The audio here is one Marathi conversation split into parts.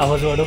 आवाज वाढव.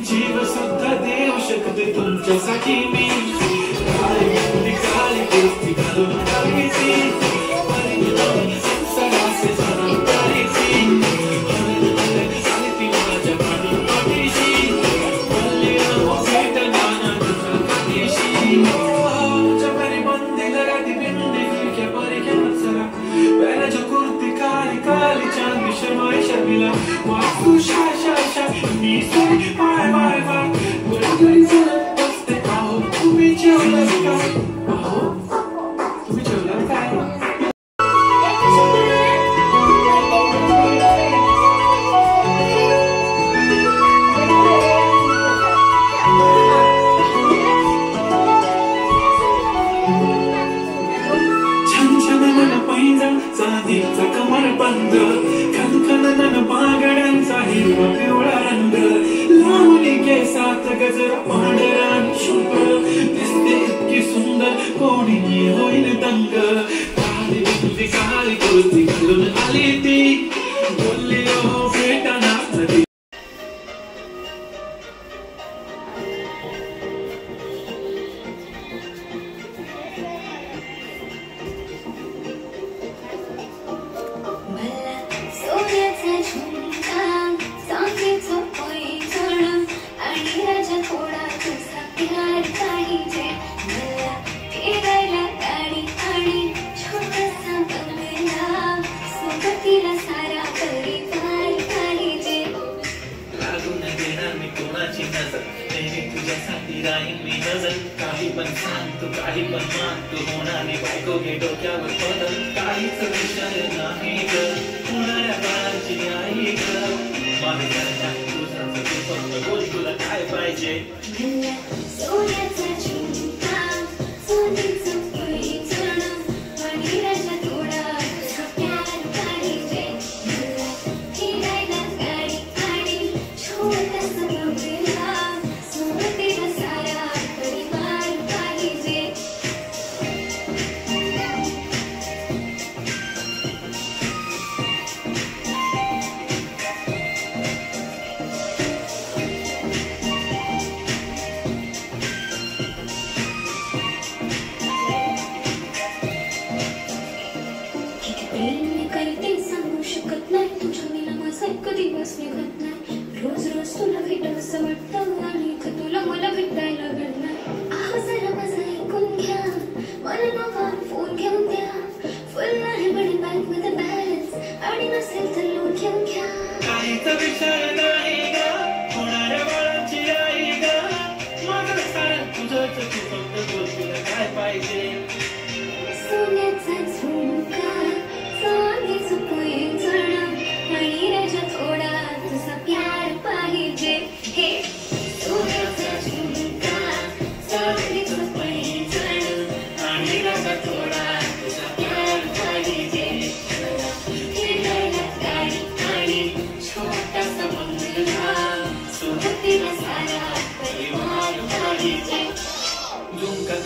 जीव सुद्धा देऊ शकते तुमच्यासाठी मी काली गोष्टी घालून टाकायची सगळ्याचे जाणून करायची आणि ती माझ्या पाठी पाठीशी बोलली भेट गाणं तुझ्या पाठीशी जबरी बंदी लगाती बिंदी फिरक्या परिक्या नजरा पहनाच्या कुर्ती काली काली चांदी शर्माई शर्मिला वास्तू शा शा शा मी सोई बाय बाय बाय घरी चलत बसते आहो तुम्ही जेवलात काय आहो तुम्ही जेवलात काय छान छान पैंजण चांदीचा कमरबंद खनखन बागड्यांचा हिरवा पिवळा रंग लावणी केसात गजरा पांढरा शुभ दिसते इतकी सुंदर कोणी होईल दंग काली बिंदी काली कुर्ती घालून आली ती बोलली हो भेटाना नदी काही पण सांग तू काही पण मान तू होणारी बायको घे डोक्यावर पदर काहीच विषय नाही ग होणाऱ्या बाळाची आई ग माझ्या तुझं तू फक्त बोल तुला काय पाहिजे सोन्याचा दिवस निघत नाही. रोज रोज तुला भेटावंसं वाटतं आणि तुला मला भेटायला वेळ नाही. आहो जरा माझं ऐकून घ्या, मला नवा फोन घेऊन द्या. फुल आहे पण बँक मध्ये बॅलन्स आणि नसेल तर लोन घेऊन घ्या. काहीच विचार नाही ग, होणाऱ्या बाळाची आई ग. माझं सारं तुझंच, तू फक्त बोल तुला काय पाहिजे. सोन्याचा झुमका, चांदीचं पैंजण आणि राजा थोडा तुझा प्यार पाहिजे. हे सोन्याचा झुमका, चांदीचं पैंजण आणि राजा थोडा तुझा प्यार पाहिजे. फिरायला गाडी आणि छोटासा बंगला, सोबतीला सारा परिवार पाहिजे. झुमका